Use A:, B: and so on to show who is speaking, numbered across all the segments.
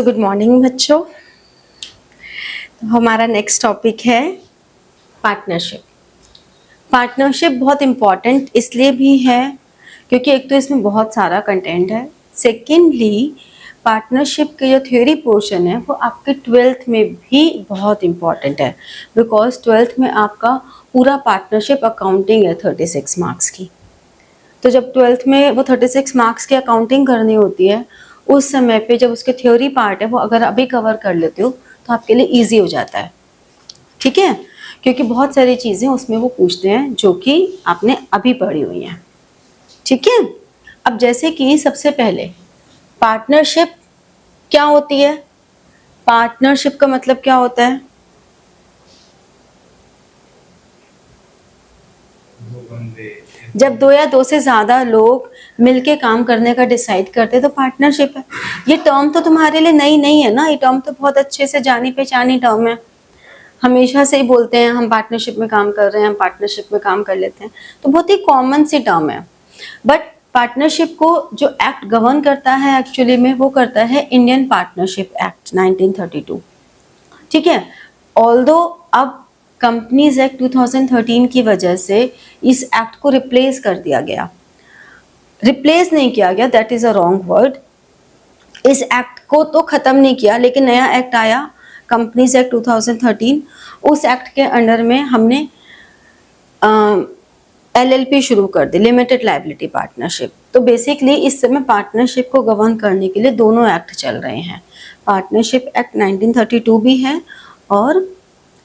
A: Good morning बच्चों। तो हमारा नेक्स्ट टॉपिक है पार्टनरशिप। पार्टनरशिप बहुत इम्पॉर्टेंट इसलिए भी है क्योंकि एक तो इसमें बहुत सारा कंटेंट है, सेकेंडली पार्टनरशिप के जो थ्योरी पोर्शन है वो आपके 12th में भी बहुत इम्पॉर्टेंट है, बिकॉज 12th में आपका पूरा पार्टनरशिप अकाउंटिंग है 36 मार्क्स की। तो जब 12th में वो 36 मार्क्स की अकाउंटिंग करनी होती है, उस समय पे जब उसके थ्योरी पार्ट है वो अगर अभी कवर कर लेते हो तो आपके लिए इजी हो जाता है, ठीक है, क्योंकि बहुत सारी चीज़ें उसमें वो पूछते हैं जो कि आपने अभी पढ़ी हुई हैं, ठीक है। अब जैसे कि सबसे पहले पार्टनरशिप क्या होती है, पार्टनरशिप का मतलब क्या होता है? जब दो या दो से ज्यादा लोग मिलके काम करने का डिसाइड करते तो पार्टनरशिप है। ये टर्म तो तुम्हारे लिए नई नहीं है ना, ये टर्म तो बहुत अच्छे से जानी पहचानी टर्म है, हमेशा से ही बोलते हैं हम पार्टनरशिप में काम कर रहे हैं, हम पार्टनरशिप में काम कर लेते हैं, तो बहुत ही कॉमन सी टर्म है। बट पार्टनरशिप को जो एक्ट गवर्न करता है एक्चुअली में वो करता है इंडियन पार्टनरशिप एक्ट 1932, ठीक है। ऑल्दो अब कंपनीज एक्ट 2013 की वजह से इस एक्ट को रिप्लेस कर दिया गया, रिप्लेस नहीं किया गया, that is a wrong word. इस एक्ट को तो खत्म नहीं किया, लेकिन नया एक्ट आया कंपनीज एक्ट 2013, उस एक्ट के अंडर में हमने LLP शुरू कर दी, लिमिटेड लाइबिलिटी पार्टनरशिप। तो बेसिकली इस समय पार्टनरशिप को गवर्न करने के लिए दोनों एक्ट चल रहे हैं, पार्टनरशिप एक्ट 1932 भी है और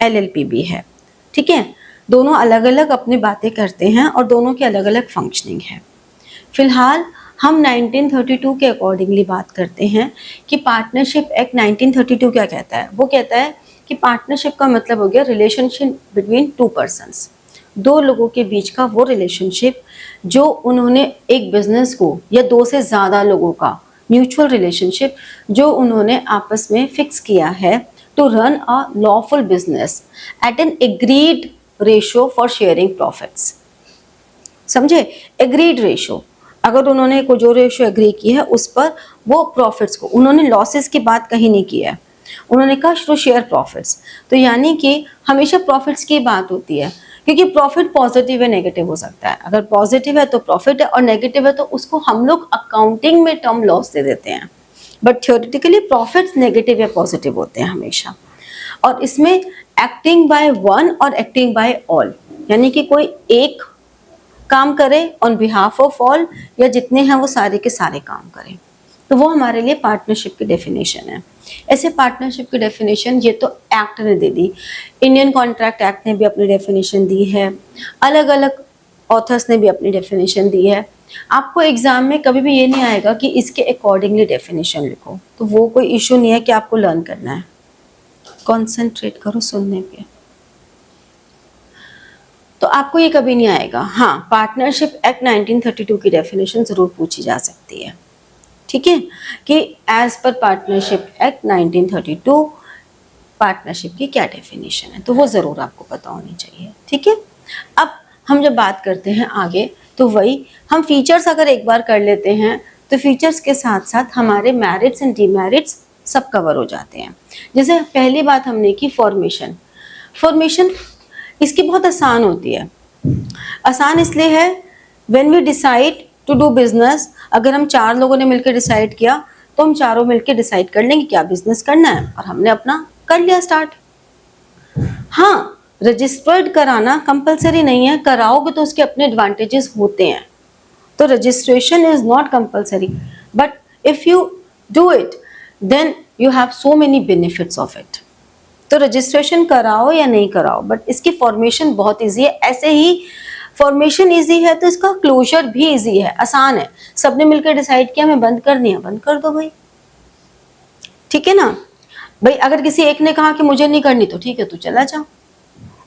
A: LLP भी है, ठीक है। दोनों अलग अलग अपनी बातें करते हैं और दोनों की अलग अलग फंक्शनिंग है। फिलहाल हम 1932 के अकॉर्डिंगली बात करते हैं कि पार्टनरशिप एक्ट 1932 क्या कहता है। वो कहता है कि पार्टनरशिप का मतलब हो गया रिलेशनशिप बिटवीन टू पर्सन्स, दो लोगों के बीच का वो रिलेशनशिप जो उन्होंने एक बिजनेस को, या दो से ज़्यादा लोगों का म्यूचुअल रिलेशनशिप जो उन्होंने आपस में फिक्स किया है to run a lawful business at an agreed ratio for sharing profits. समझे, एग्रीड रेशियो, अगर उन्होंने को जो रेशियो एग्री की है उस पर वो प्रॉफिट्स को, उन्होंने लॉसेस की बात कहीं नहीं की है, उन्होंने कहा टू शेयर प्रॉफिट्स। तो यानी कि हमेशा प्रॉफिट्स की बात होती है, क्योंकि प्रॉफिट पॉजिटिव है नेगेटिव हो सकता है, अगर पॉजिटिव है तो प्रॉफिट है और नेगेटिव है तो उसको हम लोग अकाउंटिंग में टर्म लॉस दे देते हैं, बट थ्योरेटिकली प्रॉफिट्स नेगेटिव या पॉजिटिव होते हैं हमेशा। और इसमें एक्टिंग बाय वन और एक्टिंग बाय ऑल, यानी कि कोई एक काम करे ऑन बिहाफ ऑफ ऑल, या जितने हैं वो सारे के सारे काम करें, तो वो हमारे लिए पार्टनरशिप की डेफिनेशन है। ऐसे पार्टनरशिप की डेफिनेशन ये तो एक्ट ने दे दी, इंडियन कॉन्ट्रैक्ट एक्ट ने भी अपनी डेफिनेशन दी है, अलग अलग ऑथर्स ने भी अपनी डेफिनेशन दी है। आपको एग्जाम में कभी भी ये नहीं आएगा कि इसके अकॉर्डिंगली डेफिनेशन लिखो, तो वो कोई इशू नहीं है कि आपको लर्न करना है, कॉन्सेंट्रेट करो सुनने पे, तो आपको ये कभी नहीं आएगा। हाँ, पार्टनरशिप एक्ट 1932 की डेफिनेशन जरूर पूछी जा सकती है, ठीक है, कि as per partnership act 1932 partnership की क्या डेफिनेशन है, तो वो जरूर आपको पता होनी चाहिए, ठीक है। अब हम जब बात करते हैं आगे, तो वही हम फीचर्स अगर एक बार कर लेते हैं तो फीचर्स के साथ साथ हमारे मेरिट्स एंड डीमेरिट्स सब कवर हो जाते हैं। जैसे पहली बात हमने की फॉर्मेशन, फॉर्मेशन इसकी बहुत आसान होती है। आसान इसलिए है, when we decide to do business, अगर हम चार लोगों ने मिलकर डिसाइड किया तो हम चारों मिलकर डिसाइड कर लेंगे क्या बिजनेस करना है, और हमने अपना कर लिया स्टार्ट। हाँ, रजिस्टर्ड कराना कंपलसरी नहीं है, कराओगे तो उसके अपने एडवांटेजेस होते हैं, तो registration is not compulsory, but if you do it then you have so many benefits of it. तो रजिस्ट्रेशन कराओ या नहीं कराओ, बट इसकी फॉर्मेशन बहुत इजी है। ऐसे ही फॉर्मेशन इजी है तो इसका क्लोजर भी इजी है, आसान है। सबने मिलकर डिसाइड किया हमें बंद करनी है, बंद कर दो भाई, ठीक है ना भाई। अगर किसी एक ने कहा कि मुझे नहीं करनी, तो ठीक है तू चला जा,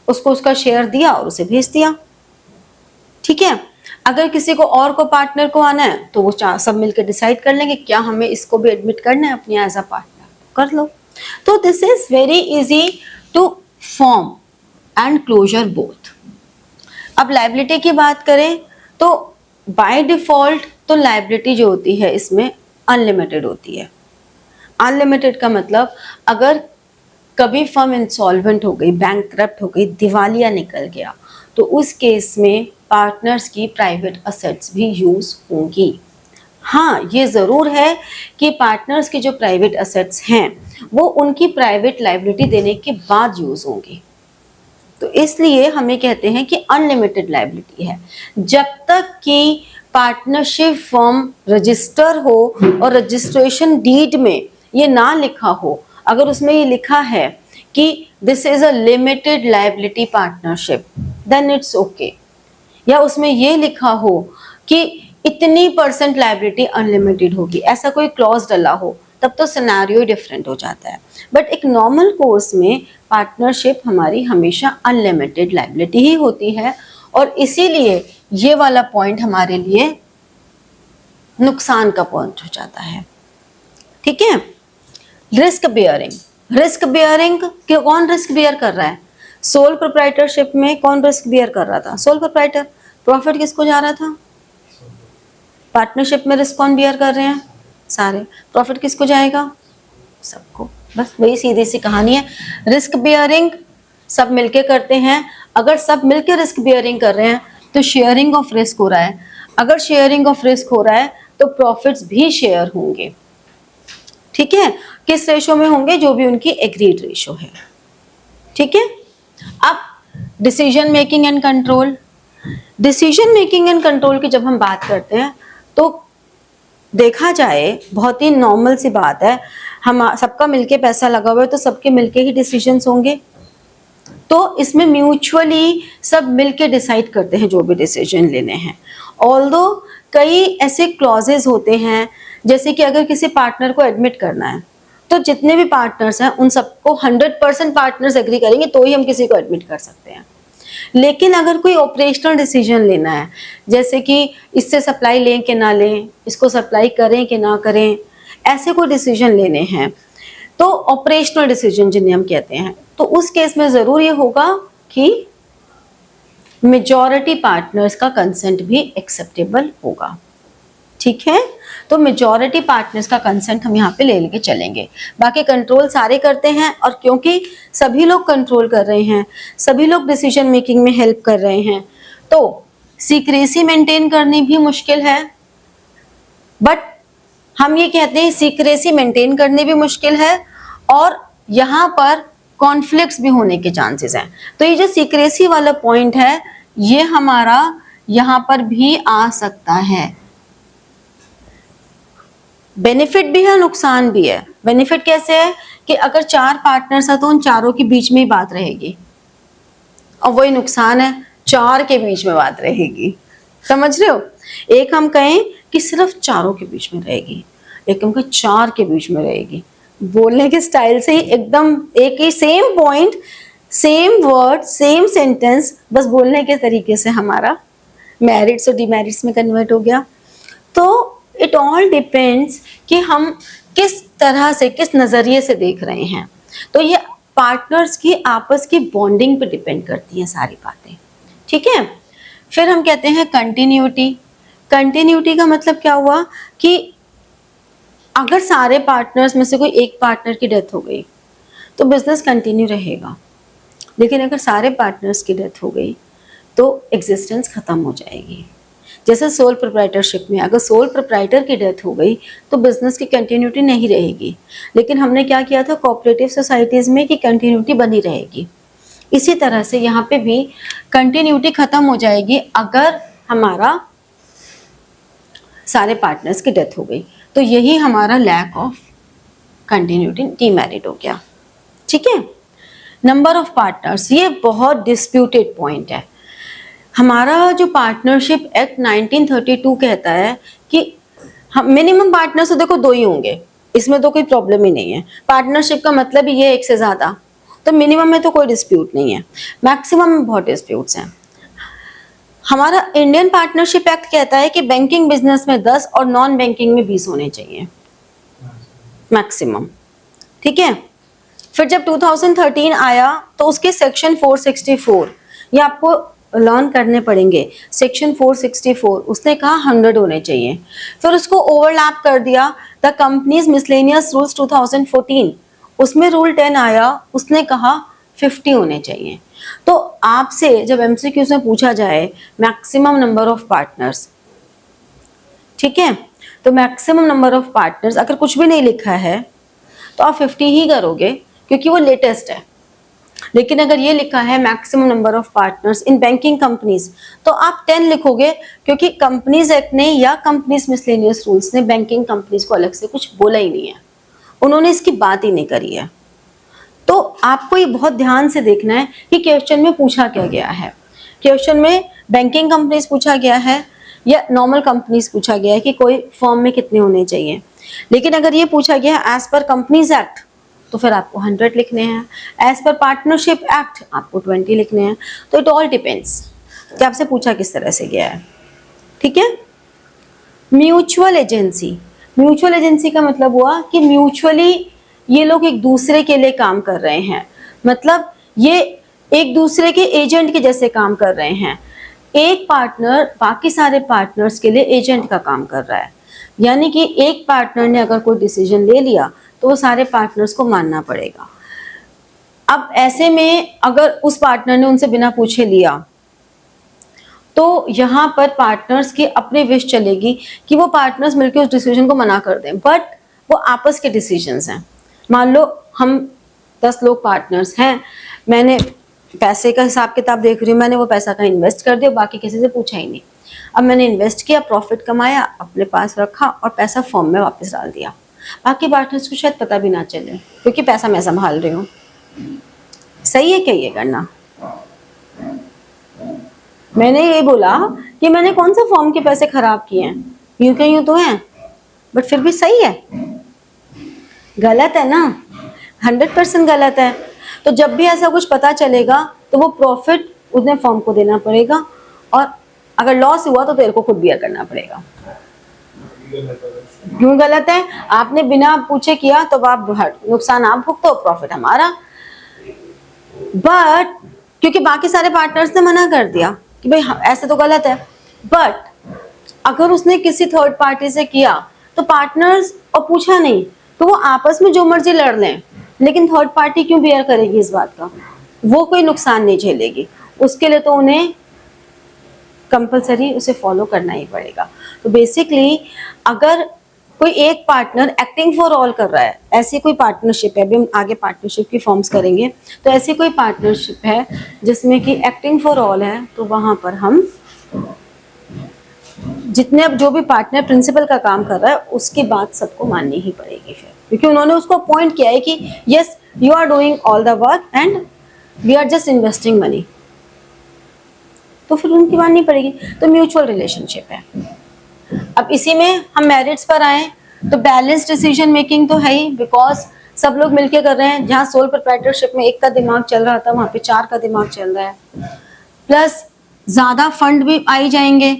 A: उसको उसका शेयर दिया और उसे भेज दिया, ठीक है। अगर किसी को और को पार्टनर को आना है तो वो सब मिलकर डिसाइड कर लेंगे क्या हमें इसको भी एडमिट करना है अपनी एज अ पार्टनर, कर लो। तो this is very easy to form and closure both. अब लायबिलिटी की बात करें तो बाय डिफॉल्ट तो लायबिलिटी जो होती है इसमें अनलिमिटेड होती है। अनलिमिटेड का मतलब अगर कभी फर्म इंसॉल्वेंट हो गई, बैंकक्रप्ट हो गई, दिवालिया निकल गया, तो उस केस में पार्टनर्स की प्राइवेट असेट्स भी यूज होंगी। हाँ, ये ज़रूर है कि पार्टनर्स की जो प्राइवेट असेट्स हैं वो उनकी प्राइवेट लाइबिलिटी देने के बाद यूज होंगी। तो इसलिए हमें कहते हैं कि अनलिमिटेड लाइबिलिटी है जब तक कि पार्टनरशिप फर्म रजिस्टर हो और रजिस्ट्रेशन डीड में ये ना लिखा हो। अगर उसमें ये लिखा है कि this is a limited liability partnership, then it's okay. या उसमें ये लिखा हो कि इतनी % लाइबिलिटी अनलिमिटेड होगी, ऐसा कोई क्लॉज डला हो, तब तो सिनेरियो डिफरेंट हो जाता है। बट एक नॉर्मल कोर्स में पार्टनरशिप हमारी हमेशा अनलिमिटेड लाइबिलिटी ही होती है, और इसीलिए ये वाला पॉइंट हमारे लिए नुकसान का पॉइंट हो जाता है। ठीक है। रिस्क बियरिंग, रिस्क बियरिंग कौन रिस्क बियर कर रहा है? सोल प्रोप्राइटरशिप में कौन रिस्क बियर कर रहा था? Sole proprietor. प्रॉफिट किसको जा रहा था? पार्टनरशिप में रिस्क कौन बियर कर रहे हैं? सारे। प्रॉफिट किसको जाएगा? सबको। बस वही सीधी सी कहानी है। रिस्क बियरिंग सब मिलके करते हैं। अगर सब मिलके रिस्क बियरिंग कर रहे हैं तो शेयरिंग ऑफ रिस्क हो रहा है। अगर शेयरिंग ऑफ रिस्क हो रहा है तो प्रॉफिट्स भी शेयर होंगे। ठीक है। किस रेशो में होंगे? जो भी उनकी एग्रीड रेशो है। ठीक है। अब decision making and control, decision making and control की जब हम बात करते हैं तो देखा जाए बहुत ही नॉर्मल सी बात है, हम सबका मिलके पैसा लगा हुआ है तो सबके मिलके ही डिसीजंस होंगे। तो इसमें म्यूचुअली सब मिलके डिसाइड करते हैं जो भी डिसीजन लेने हैं। ऑल्दो कई ऐसे क्लॉजेस होते हैं, जैसे कि अगर किसी पार्टनर को एडमिट करना है तो जितने भी पार्टनर्स हैं उन सबको 100% पार्टनर्स एग्री करेंगे तो ही हम किसी को एडमिट कर सकते हैं। लेकिन अगर कोई ऑपरेशनल डिसीजन लेना है, जैसे कि इससे सप्लाई लें कि ना लें, इसको सप्लाई करें कि ना करें, ऐसे कोई डिसीजन लेने हैं तो ऑपरेशनल डिसीजन जिन्हें हम कहते हैं, तो उस केस में ज़रूर ये होगा कि मेजॉरिटी पार्टनर्स का कंसेंट भी एक्सेप्टेबल होगा। ठीक है। तो मेजॉरिटी पार्टनर्स का कंसेंट हम यहाँ पे ले लेके चलेंगे। बाकी कंट्रोल सारे करते हैं, और क्योंकि सभी लोग कंट्रोल कर रहे हैं, सभी लोग डिसीजन मेकिंग में हेल्प कर रहे हैं, तो सीक्रेसी मेंटेन करनी भी मुश्किल है। बट हम ये कहते हैं सीक्रेसी मेंटेन करनी भी मुश्किल है और यहाँ पर कॉन्फ्लिक्ट्स भी होने के चांसेस हैं। तो ये जो सीक्रेसी वाला पॉइंट है ये हमारा यहाँ पर भी आ सकता है। बेनिफिट भी है, नुकसान भी है। बेनिफिट कैसे है कि अगर 4 पार्टनर्स हैं तो उन चारों के बीच में ही बात रहेगी, और वही नुकसान है 4 के बीच में बात रहेगी। समझ रहे हो? एक हम कहें कि सिर्फ चारों के बीच में रहेगी, एक हम कहें 4 के बीच में रहेगी। बोलने के स्टाइल से ही एकदम एक ही same point, same word, same sentence, बस बोलने के तरीके से हमारा मेरिट्स और डिमेरिट्स में कन्वर्ट हो गया। तो इट ऑल डिपेंड्स कि हम किस तरह से, किस नज़रिए से देख रहे हैं। तो ये पार्टनर्स की आपस की बॉन्डिंग पे डिपेंड करती हैं सारी बातें। ठीक है। फिर हम कहते हैं कंटिन्यूटी। कंटिन्यूटी का मतलब क्या हुआ कि अगर सारे पार्टनर्स में से कोई एक पार्टनर की डेथ हो गई तो बिजनेस कंटिन्यू रहेगा, लेकिन अगर सारे पार्टनर्स की डेथ हो गई तो एग्जिस्टेंस खत्म हो जाएगी। जैसे सोल प्रोप्राइटरशिप में अगर सोल प्रोप्राइटर की डेथ हो गई तो बिजनेस की कंटिन्यूटी नहीं रहेगी, लेकिन हमने क्या किया था कोऑपरेटिव सोसाइटीज में कि कंटिन्यूटी बनी रहेगी। इसी तरह से यहाँ पे भी कंटिन्यूटी खत्म हो जाएगी अगर हमारा सारे पार्टनर्स की डेथ हो गई। तो यही हमारा लैक ऑफ कंटिन्यूटी, डीमेरिट हो गया। ठीक है। नंबर ऑफ पार्टनर्स, ये बहुत डिस्प्यूटेड पॉइंट है। हमारा जो पार्टनरशिप एक्ट 1932 कहता है कि हम मिनिमम पार्टनर्स तो देखो 2 ही होंगे, इसमें तो कोई प्रॉब्लम ही नहीं है। पार्टनरशिप का मतलब ही ये एक से ज़्यादा, तो मिनिमम में तो कोई डिस्प्यूट नहीं है, मैक्सिमम में बहुत डिस्प्यूट्स हैं। हमारा इंडियन पार्टनरशिप एक्ट कहता है कि बैंकिंग बिजनेस में 10 और नॉन बैंकिंग में 20 होने चाहिए मैक्सिमम। ठीक है। फिर जब 2013 आया तो उसके सेक्शन 464, ये आपको लर्न करने पड़ेंगे। सेक्शन 464 उसने कहा 100 होने चाहिए, फिर उसको ओवरलैप कर दिया द कंपनीज मिसलेनियस रूल्स 2014, उसमें रूल 10 आया, उसने कहा 50 होने चाहिए। तो आपसे जब एमसीक्यूज में पूछा जाए मैक्सिमम नंबर ऑफ पार्टनर्स, ठीक है, तो मैक्सिमम नंबर ऑफ पार्टनर्स अगर कुछ भी नहीं लिखा है तो आप 50 ही करोगे क्योंकि वो लेटेस्ट है। लेकिन अगर ये लिखा है maximum number of partners in banking companies, तो आप 10 लिखोगे क्योंकि कंपनीज एक्ट ने या कंपनीज मिसलेनियस रूल्स ने बैंकिंग कंपनीज को अलग से कुछ बोला ही नहीं है, उन्होंने इसकी बात ही नहीं करी है। तो आपको ये बहुत ध्यान से देखना है कि क्वेश्चन में पूछा क्या गया है। क्वेश्चन में बैंकिंग कंपनीज पूछा गया है या नॉर्मल कंपनीज पूछा गया है कि कोई फर्म में कितने होने चाहिए। लेकिन अगर ये पूछा गया एज पर कंपनीज एक्ट तो फिर आपको 100 लिखने हैं, एज पर पार्टनरशिप एक्ट आपको 20 लिखने हैं। तो इट ऑल डिपेंड्स कि आपसे पूछा किस तरह से गया है, ठीक है। म्यूचुअल एजेंसी, म्यूचुअल एजेंसी का मतलब हुआ कि म्यूचुअली ये लोग एक दूसरे के लिए काम कर रहे हैं, मतलब ये एक दूसरे के एजेंट के जैसे काम कर रहे हैं। एक पार्टनर बाकी सारे पार्टनर्स के लिए एजेंट का काम कर रहा है, यानी कि एक पार्टनर ने अगर कोई डिसीजन ले लिया तो वो सारे पार्टनर्स को मानना पड़ेगा। अब ऐसे में अगर उस पार्टनर ने उनसे बिना पूछे लिया तो यहाँ पर पार्टनर्स की अपनी विश चलेगी कि वो पार्टनर्स मिलकर उस डिसीजन को मना कर दें, बट वो आपस के डिसीजंस हैं। मान लो हम 10 लोग पार्टनर्स हैं, मैंने पैसे का हिसाब किताब देख रही हूँ, मैंने वो पैसा कहीं इन्वेस्ट कर दिया, बाकी किसी से पूछा ही नहीं। अब मैंने इन्वेस्ट किया, प्रॉफिट कमाया, अपने पास रखा और पैसा फॉर्म में वापस डाल दिया। बाकी पार्टनर्स को शायद पता भी ना चले क्योंकि पैसा मैं संभाल रही हूँ। सही है क्या ये करना? मैंने ये बोला कि मैंने कौन सा फॉर्म के पैसे खराब किए हैं, यूं के यूं तो हैं, बट फिर भी सही है। गलत है ना, 100% गलत है। तो जब भी ऐसा कुछ पता चलेगा तो वो प्रॉफिट उसने फॉर्म को देना पड़ेगा और अगर लॉस हुआ तो तेरे को खुद बियर करना पड़ेगा। क्यों गलत है? आपने बिना पूछे किया तो आप नुकसान आप भुगतो, प्रॉफिट हमारा। बट क्योंकि बाकी सारे पार्टनर्स ने मना कर दिया कि भाई ऐसे तो गलत है, बट अगर उसने किसी थर्ड पार्टी से किया तो पार्टनर्स और पूछा नहीं तो वो आपस में जो मर्जी लड़ लें, लेकिन थर्ड पार्टी क्यों बियर करेगी इस बात का? वो कोई नुकसान नहीं झेलेगी, उसके लिए तो उन्हें कंपलसरी उसे फॉलो करना ही पड़ेगा। तो बेसिकली अगर कोई एक पार्टनर एक्टिंग फॉर ऑल कर रहा है, ऐसी कोई पार्टनरशिप है, अभी हम आगे पार्टनरशिप की फॉर्म्स करेंगे, तो ऐसी कोई पार्टनरशिप है जिसमें कि एक्टिंग फॉर ऑल है, तो वहां पर हम जितने अब जो भी पार्टनर प्रिंसिपल का काम कर रहा है उसकी बात सबको माननी ही पड़ेगी फिर, क्योंकि उन्होंने उसको अपॉइंट किया है कि yes you are doing all the work and we are just investing money, तो फिर उनकी माननी पड़ेगी। तो म्यूचुअल रिलेशनशिप है। अब इसी में हम मेरिट्स पर आए तो बैलेंस डिसीजन मेकिंग तो है ही, बिकॉज सब लोग मिलके कर रहे हैं। जहाँ सोल प्रोप्राइटरशिप में एक का दिमाग चल रहा था वहां पे 4 का दिमाग चल रहा है, प्लस ज्यादा फंड भी आई जाएंगे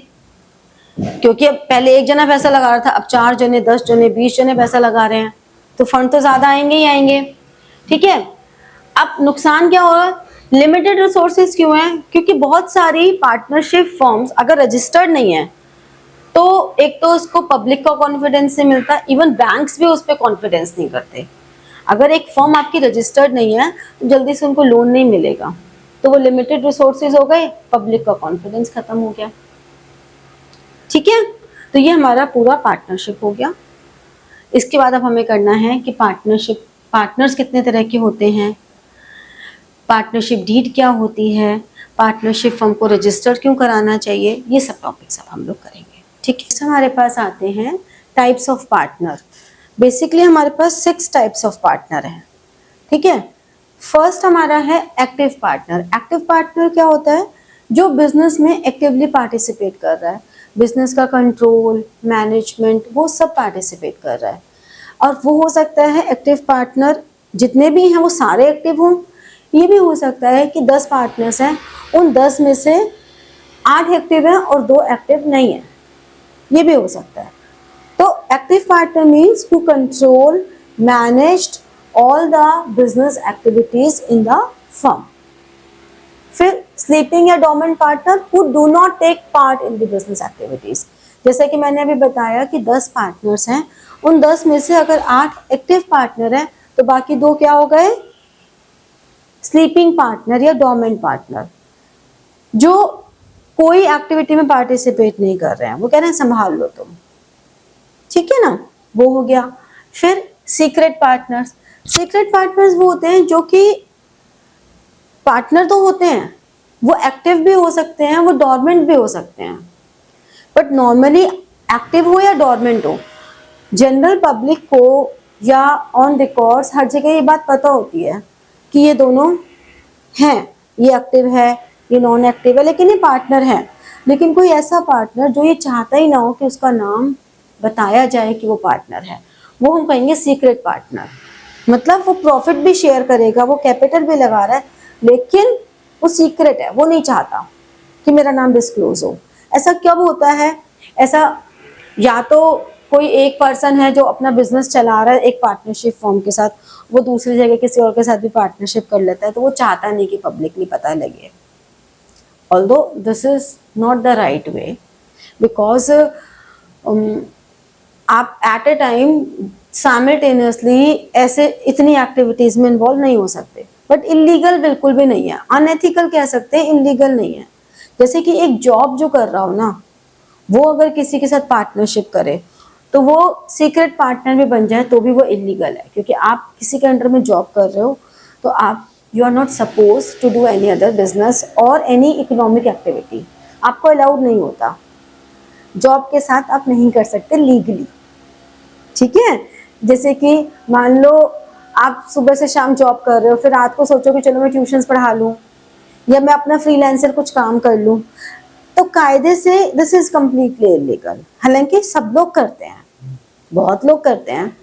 A: क्योंकि अब पहले एक जना पैसा लगा रहा था, अब 4 जने 10 जने 20 जने पैसा लगा रहे हैं, तो फंड तो ज्यादा आएंगे ही आएंगे, ठीक है। अब नुकसान क्या होगा? लिमिटेड रिसोर्सेज क्यों है? क्योंकि बहुत सारी पार्टनरशिप फॉर्म्स अगर रजिस्टर्ड नहीं है तो एक तो उसको पब्लिक का कॉन्फिडेंस नहीं मिलता, इवन बैंक्स भी उस पर कॉन्फिडेंस नहीं करते। अगर एक फॉर्म आपकी रजिस्टर्ड नहीं है तो जल्दी से उनको लोन नहीं मिलेगा, तो वो लिमिटेड रिसोर्सेज हो गए, पब्लिक का कॉन्फिडेंस खत्म हो गया, ठीक है। तो ये हमारा पूरा पार्टनरशिप हो गया। इसके बाद अब हमें करना है कि पार्टनरशिप पार्टनर्स कितने तरह के होते हैं, पार्टनरशिप डीड क्या होती है, पार्टनरशिप फर्म को रजिस्टर क्यों कराना चाहिए, ये सब टॉपिक्स अब हम लोग करेंगे, ठीक है। हमारे पास आते हैं टाइप्स ऑफ पार्टनर। बेसिकली हमारे पास 6 टाइप्स ऑफ पार्टनर हैं, ठीक है। फर्स्ट हमारा है एक्टिव पार्टनर। एक्टिव पार्टनर क्या होता है? जो बिजनेस में एक्टिवली पार्टिसिपेट कर रहा है, बिजनेस का कंट्रोल मैनेजमेंट वो सब पार्टिसिपेट कर रहा है। और वो हो सकता है एक्टिव पार्टनर जितने भी हैं वो सारे एक्टिव हों, ये भी हो सकता है कि 10 पार्टनर्स हैं, उन 10 में से 8 एक्टिव हैं और 2 एक्टिव नहीं है, ये भी हो सकता है। तो active partner means who control managed all the business activities in the firm. फिर स्लीपिंग या dormant partner who do not take part in the business activities, जैसे कि मैंने अभी बताया कि 10 पार्टनर्स हैं, उन 10 में से अगर 8 एक्टिव पार्टनर हैं तो बाकी 2 क्या हो गए, स्लीपिंग पार्टनर या डोर्मेंट पार्टनर, जो कोई एक्टिविटी में पार्टिसिपेट नहीं कर रहे हैं, वो कह रहे हैं संभाल लो तुम, ठीक है ना, वो हो गया। फिर सीक्रेट पार्टनर्स, सीक्रेट पार्टनर्स वो होते हैं जो कि पार्टनर तो होते हैं, वो एक्टिव भी हो सकते हैं, वो डोर्मेंट भी हो सकते हैं, बट नॉर्मली एक्टिव हो या डोर्मेंट हो, जनरल पब्लिक को या ऑन रिकॉर्ड्स हर जगह ये बात पता होती है कि ये दोनों हैं, ये एक्टिव है, ये नॉन एक्टिव है, लेकिन ये पार्टनर है। लेकिन कोई ऐसा पार्टनर जो ये चाहता ही ना हो कि उसका नाम बताया जाए कि वो पार्टनर है, वो हम कहेंगे सीक्रेट पार्टनर। मतलब वो प्रॉफिट भी शेयर करेगा, वो कैपिटल भी लगा रहा है, लेकिन वो सीक्रेट है, वो नहीं चाहता कि मेरा नाम डिस्क्लोज हो। ऐसा कब होता है, ऐसा या तो कोई एक पर्सन है जो अपना बिजनेस चला रहा है एक पार्टनरशिप फॉर्म के साथ, वो दूसरी जगह किसी और के साथ भी पार्टनरशिप कर लेता है, तो वो चाहता नहीं कि पब्लिकली पता लगे। Although this is not the right way, because आप एट ए टाइम साइमल्टेनियसली ऐसे इतनी एक्टिविटीज में इन्वॉल्व नहीं हो सकते, बट इलीगल बिल्कुल भी नहीं है, अनएथिकल कह सकते हैं, इलीगल नहीं है। जैसे कि एक जॉब जो कर रहा हो ना, वो अगर किसी के साथ पार्टनरशिप करे तो वो सीक्रेट पार्टनर भी बन जाए तो भी वो इलीगल है, क्योंकि आप किसी के अंडर में जॉब कर रहे हो तो आप you are not suppose to do any other business और एनी इकोनॉमिक एक्टिविटी, आपको अलाउड नहीं होता, जॉब के साथ आप नहीं कर सकते लीगली, ठीक है। जैसे कि मान लो आप सुबह से शाम जॉब कर रहे हो, फिर रात को सोचो कि चलो मैं ट्यूशंस पढ़ा लूँ या मैं अपना फ्रीलांसर कुछ काम कर लूँ, तो कायदे से दिस इज कम्प्लीटली इलीगल। हालांकि सब लोग करते हैं, बहुत लोग करते हैं,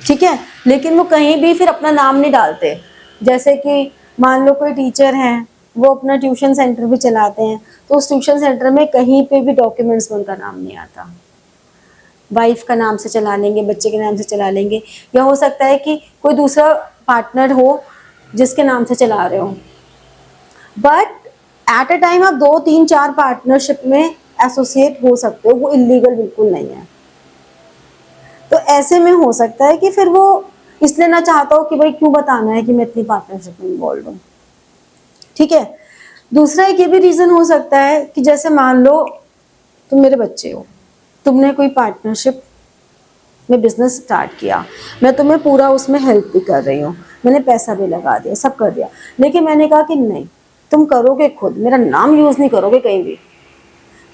A: ठीक है, लेकिन वो कहीं भी फिर अपना नाम नहीं डालते। जैसे कि मान लो कोई टीचर हैं, वो अपना ट्यूशन सेंटर भी चलाते हैं, तो उस ट्यूशन सेंटर में कहीं पे भी डॉक्यूमेंट्स में उनका नाम नहीं आता, वाइफ का नाम से चला लेंगे, बच्चे के नाम से चला लेंगे, या हो सकता है कि कोई दूसरा पार्टनर हो जिसके नाम से चला रहे हो, बट एट अ टाइम आप 2, 3, 4 पार्टनरशिप में एसोसिएट हो सकते हो, वो इलीगल बिल्कुल नहीं है। तो ऐसे में हो सकता है कि फिर वो इसलिए ना चाहता हो कि भाई क्यों बताना है कि मैं इतनी पार्टनरशिप में इन्वॉल्व हूँ, ठीक है। दूसरा एक ये भी रीजन हो सकता है कि जैसे मान लो तुम मेरे बच्चे हो, तुमने कोई पार्टनरशिप में बिजनेस स्टार्ट किया, मैं तुम्हें पूरा उसमें हेल्प भी कर रही हूँ, मैंने पैसा भी लगा दिया, सब कर दिया, लेकिन मैंने कहा कि नहीं तुम करोगे खुद, मेरा नाम यूज नहीं करोगे कहीं भी,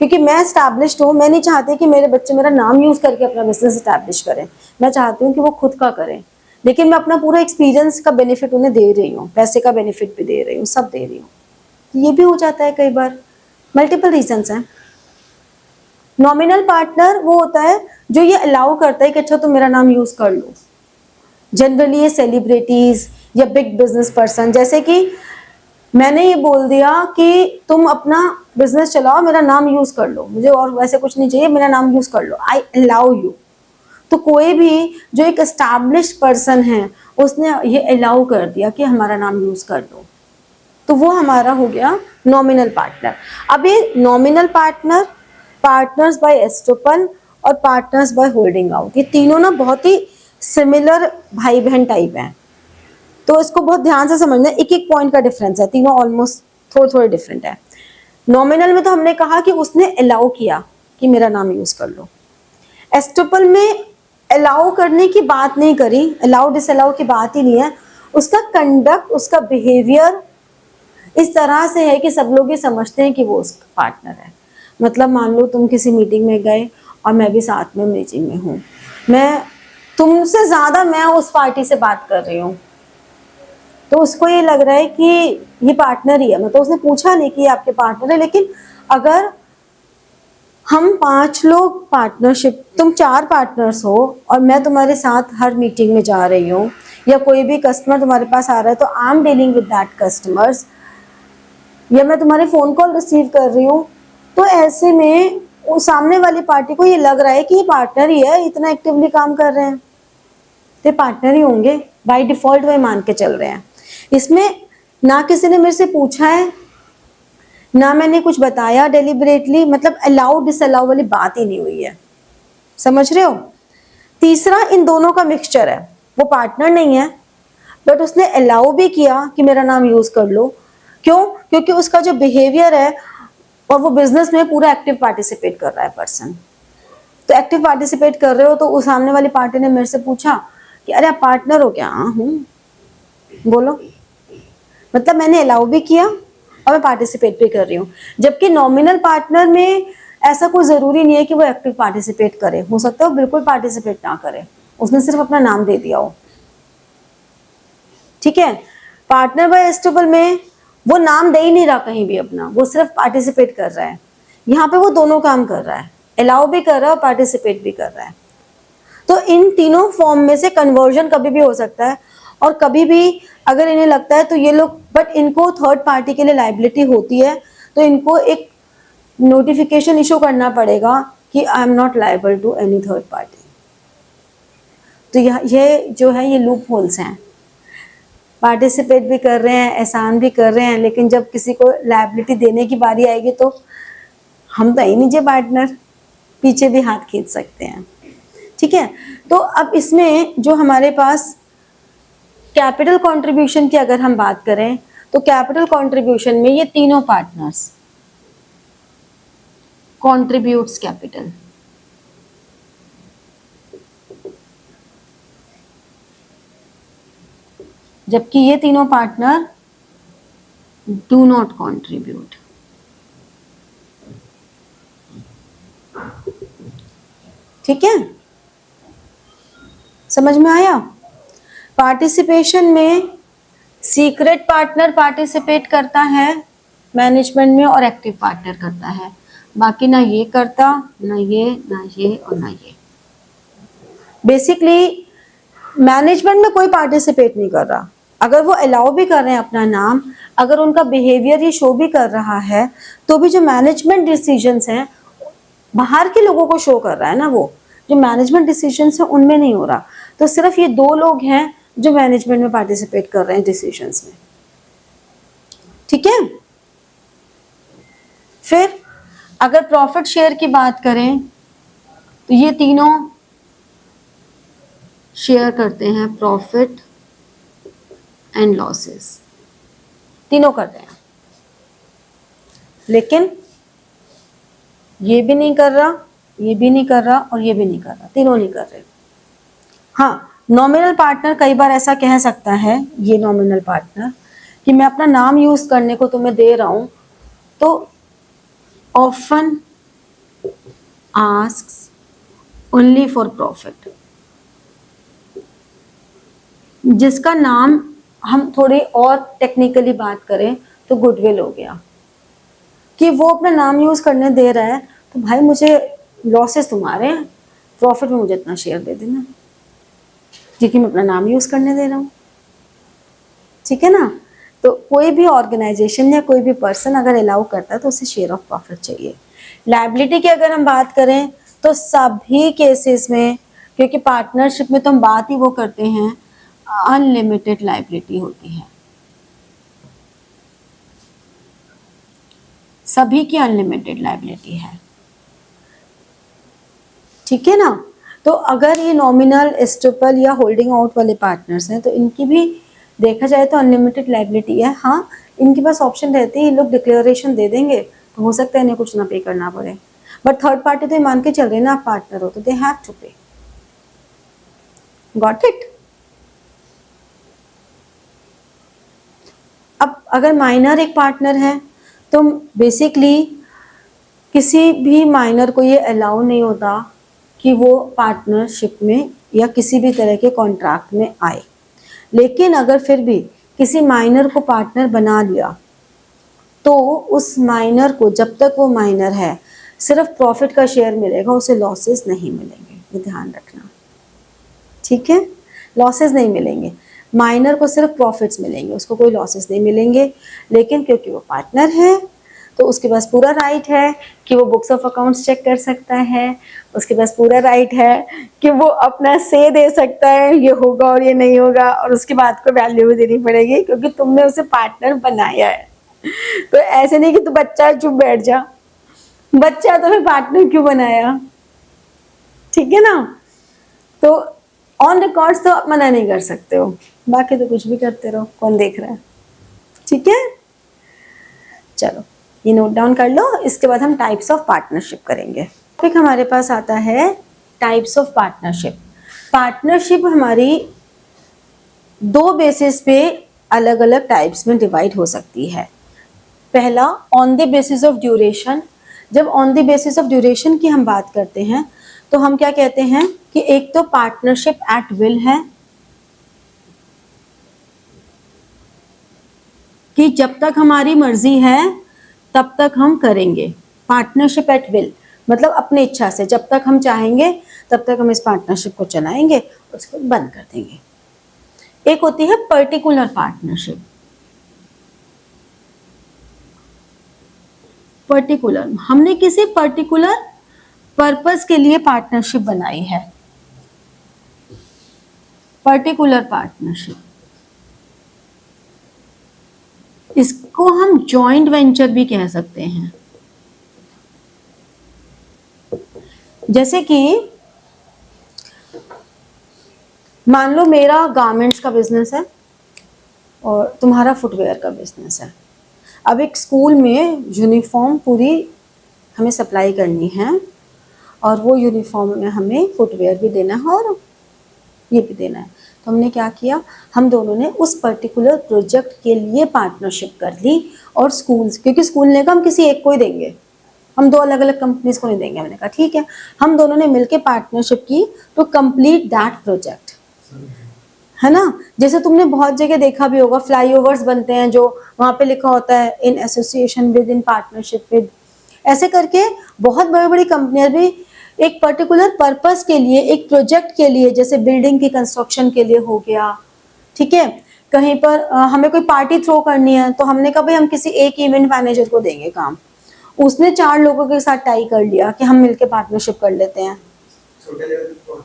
A: क्योंकि मैं एस्टैब्लिश्ड हूँ, मैं नहीं चाहती कि मेरे बच्चे मेरा नाम यूज करके अपना बिजनेस एस्टैब्लिश करें, मैं चाहती हूँ कि वो खुद का करें, लेकिन मैं अपना पूरा एक्सपीरियंस का बेनिफिट उन्हें दे रही हूँ, पैसे का बेनिफिट भी दे रही हूँ, सब दे रही हूँ। ये भी हो जाता है कई बार, मल्टीपल रीजंस हैं। नॉमिनल पार्टनर वो होता है जो ये अलाउ करता है कि अच्छा तुम मेरा नाम यूज कर लो। जनरली ये सेलिब्रिटीज या बिग बिजनेस पर्सन, जैसे कि मैंने ये बोल दिया कि तुम अपना बिजनेस चलाओ, मेरा नाम यूज कर लो, मुझे और वैसे कुछ नहीं चाहिए, मेरा नाम यूज कर लो, आई अलाउ यू। तो कोई भी जो एक एस्टैब्लिश्ड पर्सन है उसने ये अलाउ कर दिया कि हमारा नाम यूज कर लो, तो वो हमारा हो गया नॉमिनल पार्टनर। अब ये नॉमिनल पार्टनर, पार्टनर्स बाय एस्टोपन और पार्टनर्स बाय होल्डिंग आउट, ये तीनों ना बहुत ही सिमिलर भाई बहन टाइप हैं, तो इसको बहुत ध्यान से समझना, एक एक पॉइंट का डिफरेंस है, तीनों ऑलमोस्ट थोड़े थोड़े डिफरेंट है। नॉमिनल में तो हमने कहा कि उसने अलाउ किया कि मेरा नाम यूज कर लो, एस्टोपल में अलाउ करने की बात नहीं करी, अलाउ डिसअलाउ की बात ही नहीं है, उसका कंडक्ट, उसका बिहेवियर इस तरह से है कि सब लोग ये समझते हैं कि वो उसका पार्टनर है। मतलब मान लो तुम किसी मीटिंग में गए और मैं भी साथ में मीटिंग में हूँ, मैं तुमसे ज्यादा मैं उस पार्टी से बात कर रही हूँ, तो उसको ये लग रहा है कि ये पार्टनर ही है, मतलब उसने पूछा नहीं कि ये आपके पार्टनर है, लेकिन अगर हम 5 लोग पार्टनरशिप, तुम 4 पार्टनर्स हो और मैं तुम्हारे साथ हर मीटिंग में जा रही हूँ, या कोई भी कस्टमर तुम्हारे पास आ रहा है तो I am dealing with that customers, या मैं तुम्हारे फोन कॉल रिसीव कर रही हूँ, तो ऐसे में वो सामने वाली पार्टी को ये लग रहा है कि ये पार्टनर ही है, इतना एक्टिवली काम कर रहे हैं, तो पार्टनर ही होंगे, बाय डिफॉल्ट वही मान के चल रहे हैं। इसमें ना किसी ने मेरे से पूछा है ना मैंने कुछ बताया डेलिबरेटली, मतलब अलाउ डिसअलाउ वाली बात ही नहीं हुई है, समझ रहे हो। तीसरा, इन दोनों का मिक्सचर है, वो पार्टनर नहीं है बट उसने अलाउ भी किया कि मेरा नाम यूज कर लो। क्यों? क्योंकि उसका जो बिहेवियर है और वो बिजनेस में पूरा एक्टिव पार्टिसिपेट कर रहा है पर्सन। तो एक्टिव पार्टिसिपेट कर रहे हो तो उस सामने वाली पार्टी ने मेरे से पूछा कि अरे आप पार्टनर हो क्या? हाँ हूँ। बोलो, मतलब मैंने अलाउ भी किया और मैं पार्टिसिपेट भी कर रही हूँ। जबकि नॉमिनल पार्टनर में ऐसा कोई जरूरी नहीं है कि वो एक्टिव पार्टिसिपेट करे, हो सकता है वो बिल्कुल पार्टिसिपेट ना करे, उसने सिर्फ अपना नाम दे दिया हो। ठीक है, पार्टनर बाय एस्टेबल में वो नाम दे ही नहीं रहा कहीं भी अपना, वो सिर्फ पार्टिसिपेट कर रहा है। यहाँ पे वो दोनों काम कर रहा है, अलाउ भी कर रहा है और पार्टिसिपेट भी कर रहा है। तो इन तीनों फॉर्म में से कन्वर्जन कभी भी हो सकता है, और कभी भी अगर इन्हें लगता है तो ये लोग, बट इनको थर्ड पार्टी के लिए लाइबिलिटी होती है, तो इनको एक नोटिफिकेशन इशू करना पड़ेगा कि I am not liable to any third party. तो ये जो है ये लूप होल्स हैं, पार्टिसिपेट भी कर रहे हैं, एहसान भी कर रहे हैं, लेकिन जब किसी को लाइबिलिटी देने की बारी आएगी तो हम तो ही नीचे पार्टनर, पीछे भी हाथ खींच सकते हैं। ठीक है, तो अब इसमें जो हमारे पास कैपिटल कंट्रीब्यूशन की अगर हम बात करें तो कैपिटल कंट्रीब्यूशन में ये तीनों पार्टनर्स कंट्रीब्यूट्स कैपिटल, जबकि ये तीनों पार्टनर डू नॉट कंट्रीब्यूट। ठीक है, समझ में आया। पार्टिसिपेशन में सीक्रेट पार्टनर पार्टिसिपेट करता है मैनेजमेंट में और एक्टिव पार्टनर करता है, बाकी ना ये करता, ना ये और ना ये। बेसिकली मैनेजमेंट में कोई पार्टिसिपेट नहीं कर रहा। अगर वो अलाउ भी कर रहे हैं अपना नाम, अगर उनका बिहेवियर ये शो भी कर रहा है, तो भी जो मैनेजमेंट डिसीजंस हैं बाहर के लोगों को शो कर रहा है ना, वो जो मैनेजमेंट डिसीजंस है उनमें नहीं हो रहा। तो सिर्फ ये दो लोग हैं जो मैनेजमेंट में पार्टिसिपेट कर रहे हैं डिसीजंस में। ठीक है, फिर अगर प्रॉफिट शेयर की बात करें तो ये तीनों शेयर करते हैं प्रॉफिट एंड लॉसेस, तीनों करते हैं, लेकिन ये भी नहीं कर रहा, ये भी नहीं कर रहा और ये भी नहीं कर रहा, तीनों नहीं कर रहे। हाँ, नॉमिनल पार्टनर कई बार ऐसा कह सकता है, ये नॉमिनल पार्टनर, कि मैं अपना नाम यूज करने को तुम्हें दे रहा हूं, तो often asks only for profit. जिसका नाम हम थोड़ी और टेक्निकली बात करें तो गुडविल हो गया, कि वो अपना नाम यूज करने दे रहा है, तो भाई मुझे लॉसेस तुम्हारे हैं, प्रॉफिट में मुझे इतना शेयर दे देना, क्योंकि मैं अपना नाम यूज करने दे रहा हूँ। ठीक है ना। तो कोई भी ऑर्गेनाइजेशन या कोई भी पर्सन अगर अलाउ करता है तो उसे शेयर ऑफ प्रॉफिट चाहिए। लायबिलिटी की अगर हम बात करें तो सभी केसेस में, क्योंकि पार्टनरशिप में तो हम बात ही वो करते हैं, अनलिमिटेड लायबिलिटी होती है, सभी की अनलिमिटेड लायबिलिटी है। ठीक है ना। तो अगर ये नॉमिनल, एस्टेपल या होल्डिंग आउट वाले पार्टनर्स हैं तो इनकी भी देखा जाए तो अनलिमिटेड लायबिलिटी है। हाँ, इनके पास ऑप्शन रहती है, ये लोग डिक्लेरेशन दे देंगे तो हो सकता है इन्हें कुछ ना पे करना पड़े, बट थर्ड पार्टी तो ये मान के चल रहे हैं ना आप पार्टनर हो तो दे हैव टू पे। Got it. अब अगर माइनर एक पार्टनर है तो बेसिकली किसी भी माइनर को ये अलाउ नहीं होता कि वो पार्टनरशिप में या किसी भी तरह के कॉन्ट्रैक्ट में आए। लेकिन अगर फिर भी किसी माइनर को पार्टनर बना लिया तो उस माइनर को, जब तक वो माइनर है, सिर्फ प्रॉफिट का शेयर मिलेगा, उसे लॉसेस नहीं मिलेंगे, ये ध्यान रखना। ठीक है, लॉसेस नहीं मिलेंगे, माइनर को सिर्फ प्रॉफिट्स मिलेंगे, उसको कोई लॉसेस नहीं मिलेंगे। लेकिन क्योंकि वो पार्टनर है तो उसके पास पूरा राइट है कि वो बुक्स ऑफ अकाउंट्स चेक कर सकता है, उसके पास पूरा राइट है कि वो अपना से दे सकता है ये होगा और ये नहीं होगा, और उसके बाद को वैल्यू भी देनी पड़ेगी क्योंकि तुमने उसे पार्टनर बनाया है। तो ऐसे नहीं कि तू बच्चा चुप बैठ जा, बच्चा तो मैं पार्टनर क्यों बनाया, ठीक है ना। तो ऑन रिकॉर्ड्स तो आप मना नहीं कर सकते हो, बाकी तो कुछ भी करते रहो, कौन देख रहा है, ठीक है। चलो ये नोट डाउन कर लो, इसके बाद हम टाइप्स ऑफ पार्टनरशिप करेंगे। टॉपिक हमारे पास आता है टाइप्स ऑफ पार्टनरशिप। पार्टनरशिप हमारी दो बेसिस पे अलग अलग टाइप्स में डिवाइड हो सकती है। पहला on the basis of duration. जब on the basis of duration की हम बात करते हैं तो हम क्या कहते हैं कि एक तो पार्टनरशिप एट विल है, कि जब तक हमारी मर्जी है तब तक हम करेंगे। पार्टनरशिप एट विल मतलब अपनी इच्छा से, जब तक हम चाहेंगे तब तक हम इस पार्टनरशिप को चलाएंगे, उसको बंद कर देंगे। एक होती है पर्टिकुलर पार्टनरशिप। पर्टिकुलर, हमने किसी पर्टिकुलर पर्पस के लिए पार्टनरशिप बनाई है, पर्टिकुलर पार्टनरशिप। इसको हम जॉइंट वेंचर भी कह सकते हैं। जैसे कि मान लो मेरा गारमेंट्स का बिजनेस है और तुम्हारा फुटवेयर का बिजनेस है। अब एक स्कूल में यूनिफॉर्म पूरी हमें सप्लाई करनी है और वो यूनिफॉर्म में हमें फुटवेयर भी देना है और ये भी देना है। तो हमने क्या किया, हम दोनों ने उस पर्टिकुलर प्रोजेक्ट के लिए पार्टनरशिप कर ली। और स्कूल्स, क्योंकि स्कूल ने कहा हम किसी एक को ही देंगे, हम दो अलग अलग कंपनीज को नहीं देंगे। हमने कहा ठीक है, हम दोनों ने मिलकर पार्टनरशिप की टू कंप्लीट दैट प्रोजेक्ट, है ना। जैसे तुमने बहुत जगह देखा भी होगा, फ्लाईओवर्स बनते हैं जो वहां पे लिखा होता है in association with, in partnership with. ऐसे करके बहुत बड़ी बड़ी कंपनियां भी एक पर्टिकुलर पर्पस के लिए, एक प्रोजेक्ट के लिए, जैसे बिल्डिंग की कंस्ट्रक्शन के लिए हो गया, ठीक है। कहीं पर हमें कोई पार्टी थ्रो करनी है तो हमने कहा भाई हम किसी एक इवेंट मैनेजर को देंगे काम, उसने 4 लोगों के साथ टाई कर लिया कि हम मिलके पार्टनरशिप कर लेते हैं।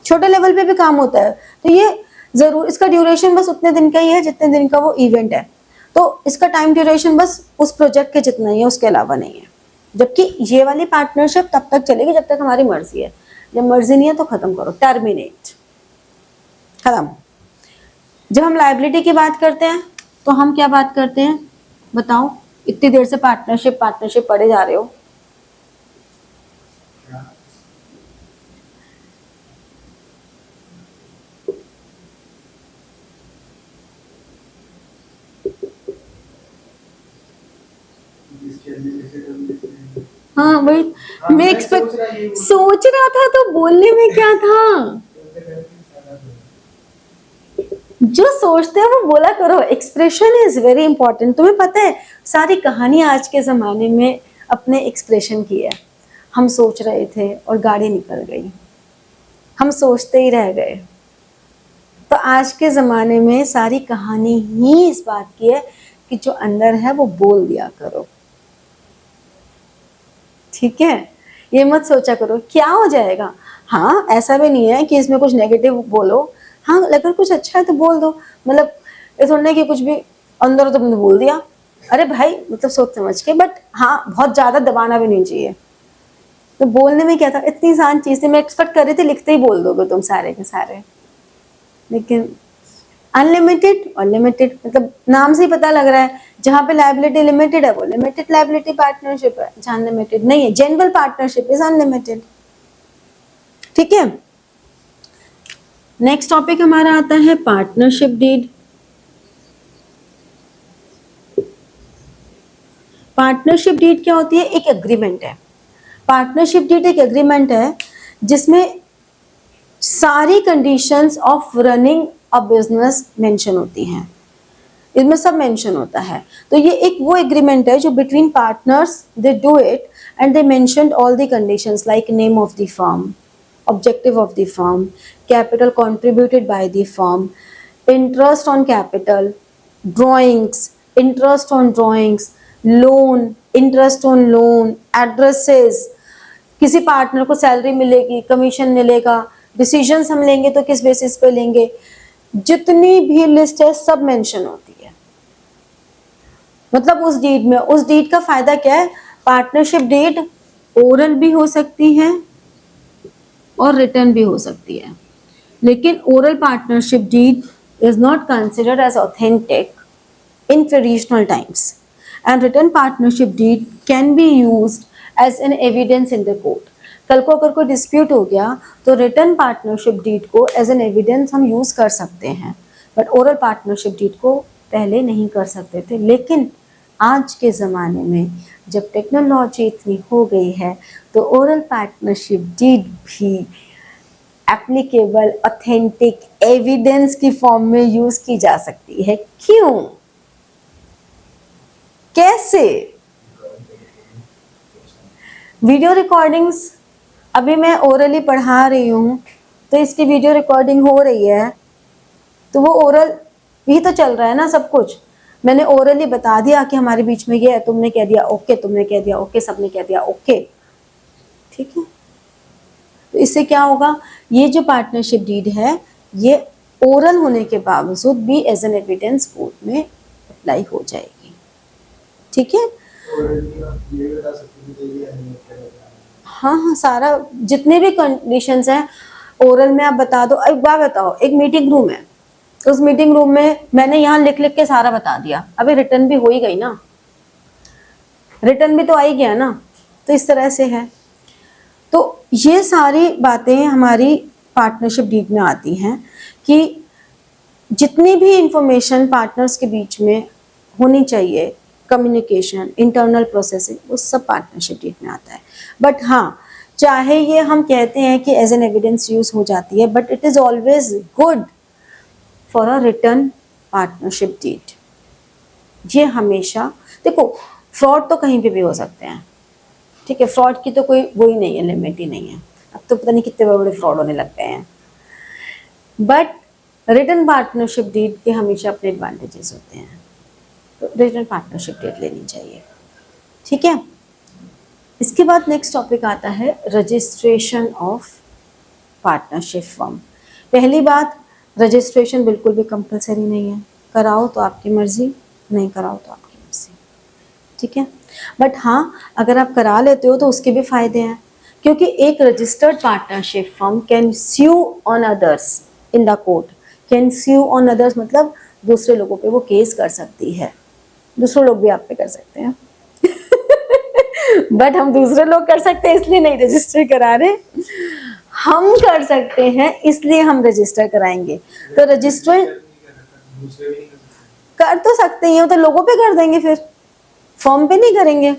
A: छोटे लेवल पे भी काम होता है। तो ये जरूर, इसका ड्यूरेशन बस उतने दिन का ही है जितने दिन का वो इवेंट है, तो इसका टाइम ड्यूरेशन बस उस प्रोजेक्ट के जितना ही है, उसके अलावा नहीं है। जबकि ये वाली पार्टनरशिप तब तक चलेगी जब तक हमारी मर्जी है, जब मर्जी नहीं है तो खत्म करो, टर्मिनेट, खत्म। जब हम लायबिलिटी की बात करते हैं तो हम क्या बात करते हैं बताओ, इतनी देर से पार्टनरशिप पार्टनरशिप पढ़े जा रहे हो। हाँ वही मैं एक्सपेक्ट सोच रहा था, तो बोलने में क्या था, जो सोचते हैं वो बोला करो। Expression is very important. तुम्हें पता है सारी कहानी आज के जमाने में अपने एक्सप्रेशन की है। हम सोच रहे थे और गाड़ी निकल गई, हम सोचते ही रह गए। तो आज के ज़माने में सारी कहानी ही इस बात की है कि जो अंदर है वो बोल दिया करो, ठीक है। ये मत सोचा करो क्या हो जाएगा। हाँ ऐसा भी नहीं है कि इसमें कुछ नेगेटिव बोलो, हाँ अगर कुछ अच्छा है तो बोल दो। मतलब ये थोड़ा ना कि कुछ भी अंदर तुमने बोल दिया, अरे भाई मतलब सोच समझ के, बट हाँ बहुत ज़्यादा दबाना भी नहीं चाहिए। तो बोलने में क्या था, इतनी आसान चीज़ थी, मैं एक्सपेक्ट कर रही थी लिखते ही बोल दोगे तुम सारे के सारे। लेकिन अनलिमिटेड और लिमिटेड मतलब नाम से ही पता लग रहा है, जहां पे लायबिलिटी लिमिटेड है वो लिमिटेड लायबिलिटी पार्टनरशिप है, जहां अनलिमिटेड नहीं है जनरल पार्टनरशिप इज अनलिमिटेड, ठीक है। नेक्स्ट टॉपिक हमारा आता है पार्टनरशिप डीड। पार्टनरशिप डीड क्या होती है, एक एग्रीमेंट है। पार्टनरशिप डीड एक एग्रीमेंट है जिसमें सारी conditions of running a business mention होती हैं, इसमें सब मेंशन होता है। तो ये एक वो एग्रीमेंट है जो between partners they do it and they mentioned all the conditions like name of the firm, objective of the firm, capital contributed by the firm, interest on capital, drawings, interest on drawings, loan, interest on loan, addresses, किसी partner को salary मिलेगी, commission मिलेगा, decisions हम लेंगे तो किस basis पे लेंगे, जितनी भी लिस्ट है सब मेंशन होती है। मतलब उस डीड में, उस डीड का फायदा क्या है, पार्टनरशिप डीड ओरल भी हो सकती है और रिटर्न भी हो सकती है, लेकिन oral partnership deed is not considered as authentic in traditional times, and written partnership deed can be used as an evidence in the court. कल को अगर कोई डिस्प्यूट हो गया तो रिटर्न पार्टनरशिप डीड को एज एन एविडेंस हम use कर सकते हैं, बट ओरल पार्टनरशिप डीड को पहले नहीं कर सकते थे। लेकिन आज के ज़माने में जब टेक्नोलॉजी इतनी हो गई है तो ओरल पार्टनरशिप डीड भी एप्लीकेबल ऑथेंटिक एविडेंस की फॉर्म में यूज की जा सकती है। क्यों, कैसे? वीडियो रिकॉर्डिंग्स, अभी मैं ओरली पढ़ा रही हूँ तो इसकी वीडियो रिकॉर्डिंग हो रही है, तो वो ओरल भी तो चल रहा है ना सब कुछ। मैंने ओरली बता दिया कि हमारे बीच में ये है, तुमने कह दिया ओके, तुमने कह दिया ओके, सबने कह दिया ओके, ठीक है। तो इससे क्या होगा, ये जो पार्टनरशिप डीड है ये ओरल होने के बावजूद भी एज एन एविडेंस कोर्ट में अप्लाई हो जाएगी, ठीक है। हाँ हाँ, सारा जितने भी कंडीशंस हैं ओरल में आप बता दो। एक बात बताओ, एक मीटिंग रूम है, उस मीटिंग रूम में मैंने यहाँ लिख लिख के सारा बता दिया, अभी रिटर्न भी हो ही गई ना, रिटर्न भी तो आ ही गया ना। तो इस तरह से है। तो ये सारी बातें हमारी पार्टनरशिप डीड में आती हैं कि जितनी भी इंफॉर्मेशन पार्टनर्स के बीच में होनी चाहिए, कम्युनिकेशन, इंटरनल प्रोसेसिंग, वो सब पार्टनरशिप डीड में आता है। बट हाँ, चाहे ये हम कहते हैं कि एज एन एविडेंस यूज हो जाती है, but it is always good for a written partnership deed. ये हमेशा, देखो फ्रॉड तो कहीं पे भी हो सकते हैं, ठीक है, फ्रॉड की तो कोई वो ही नहीं है, लिमिट ही नहीं है। अब तो पता नहीं कितने बड़े बड़े फ्रॉड होने लग गए हैं, बट रिटर्न पार्टनरशिप डीड के हमेशा अपने एडवांटेजेस होते हैं, तो रिटर्न पार्टनरशिप डीड लेनी चाहिए, ठीक है। इसके बाद नेक्स्ट टॉपिक आता है रजिस्ट्रेशन ऑफ पार्टनरशिप फर्म। पहली बात, रजिस्ट्रेशन बिल्कुल भी कंपलसरी नहीं है, कराओ तो आपकी मर्जी, नहीं कराओ तो आपकी मर्जी, ठीक है। बट हाँ, अगर आप करा लेते हो तो उसके भी फायदे हैं, क्योंकि एक registered partnership firm can sue on others in the court. Can sue on others मतलब दूसरे लोगों पे वो केस कर सकती है, दूसरे लोग भी आप पे कर सकते हैं बट हम दूसरे लोग कर सकते हैं इसलिए नहीं रजिस्टर करा रहे, हम कर सकते हैं इसलिए हम रजिस्टर कराएंगे। तो रजिस्टर कर तो सकते हैं, तो लोगों पे कर देंगे, फिर फॉर्म पे नहीं करेंगे।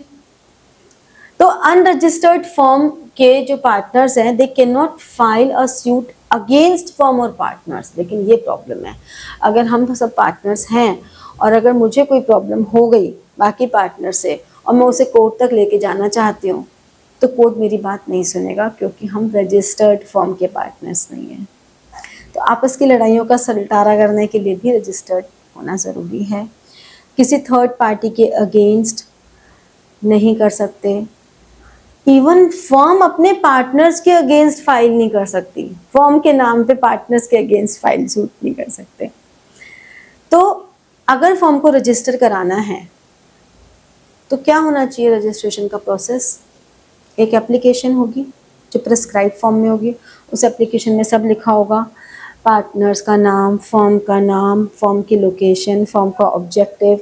A: तो अनरजिस्टर्ड फर्म के जो पार्टनर्स हैं, they can not file a suit against firm और पार्टनर्स। लेकिन ये प्रॉब्लम है, अगर हम तो सब पार्टनर्स हैं और अगर मुझे कोई प्रॉब्लम हो गई बाकी पार्टनर से और मैं उसे कोर्ट तक लेके जाना चाहती हूँ, तो कोर्ट मेरी बात नहीं सुनेगा, क्योंकि हम रजिस्टर्ड फर्म के पार्टनर्स नहीं हैं। तो आपस की लड़ाइयों का सलटारा करने के लिए भी रजिस्टर्ड होना ज़रूरी है। किसी थर्ड पार्टी के अगेंस्ट नहीं कर सकते, इवन फर्म अपने पार्टनर्स के अगेंस्ट फाइल नहीं कर सकती, फर्म के नाम पे पार्टनर्स के अगेंस्ट फाइल सूट नहीं कर सकते। तो अगर फर्म को रजिस्टर कराना है तो क्या होना चाहिए रजिस्ट्रेशन का प्रोसेस, एक एप्लीकेशन होगी जो प्रिस्क्राइब फॉर्म में होगी, उस एप्लीकेशन में सब लिखा होगा, पार्टनर्स का नाम, फर्म का नाम, फर्म की लोकेशन, फर्म का ऑब्जेक्टिव,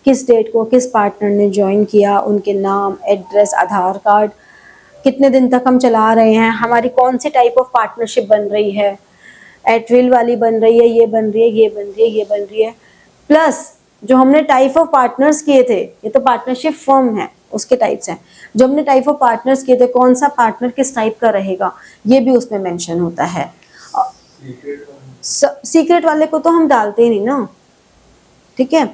A: किस डेट को किस पार्टनर ने ज्वाइन किया, उनके नाम, एड्रेस, आधार कार्ड, कितने दिन तक हम चला रहे हैं, हमारी कौन सी टाइप ऑफ पार्टनरशिप बन रही है, एट विल वाली बन रही है, ये बन रही है, ये बन रही है, ये बन रही है, प्लस जो हमने टाइप ऑफ पार्टनर्स किए थे, ये तो पार्टनरशिप फर्म है उसके टाइप्स हैं, जो हमने टाइप ऑफ पार्टनर्स किए थे कौन सा पार्टनर किस टाइप का रहेगा, ये भी उसमें मेंशन होता है। सीक्रेट वाले को तो हम डालते ही नहीं ना, ठीक है,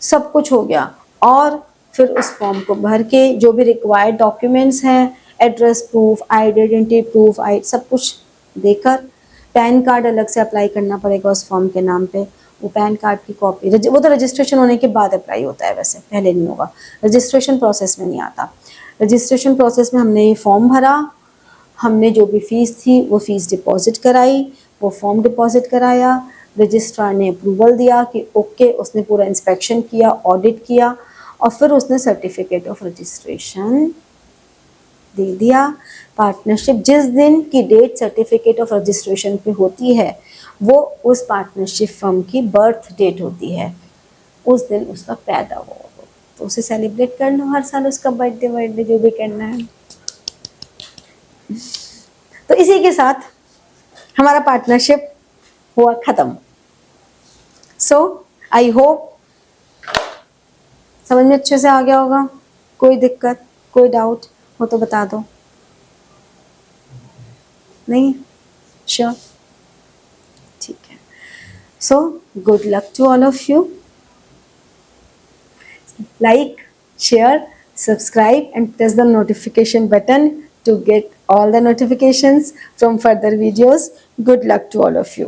A: सब कुछ हो गया। और फिर उस फॉर्म को भर के जो भी रिक्वायर्ड डॉक्यूमेंट्स हैं, एड्रेस प्रूफ, आइडेंटिटी प्रूफ, सब कुछ देकर, पैन कार्ड अलग से अप्लाई करना पड़ेगा उस फॉर्म के नाम पे, वो पैन कार्ड की कॉपी, वो तो रजिस्ट्रेशन होने के बाद अप्लाई होता है, वैसे पहले नहीं होगा, रजिस्ट्रेशन प्रोसेस में नहीं आता। रजिस्ट्रेशन प्रोसेस में हमने ये फॉर्म भरा, हमने जो भी फीस थी वो फीस डिपॉजिट कराई, वो फॉर्म डिपॉजिट कराया, रजिस्ट्रार ने अप्रूवल दिया कि ओके, उसने पूरा इंस्पेक्शन किया, ऑडिट किया, और फिर उसने सर्टिफिकेट ऑफ रजिस्ट्रेशन दे दिया। पार्टनरशिप जिस दिन की डेट सर्टिफिकेट ऑफ रजिस्ट्रेशन पे होती है वो उस पार्टनरशिप फर्म की बर्थ डेट होती है, उस दिन उसका पैदा हुआ, तो उसे सेलिब्रेट कर लो हर साल, उसका बर्थडे जो भी करना है। तो इसी के साथ हमारा पार्टनरशिप हुआ खत्म। सो आई होप समझ में अच्छे से आ गया होगा। कोई दिक्कत, कोई डाउट हो तो बता दो। नहीं? श्योर? ठीक है। So good luck to all of you. Like, share, subscribe and press the notification button to get all the notifications from further videos. Good luck to all of you.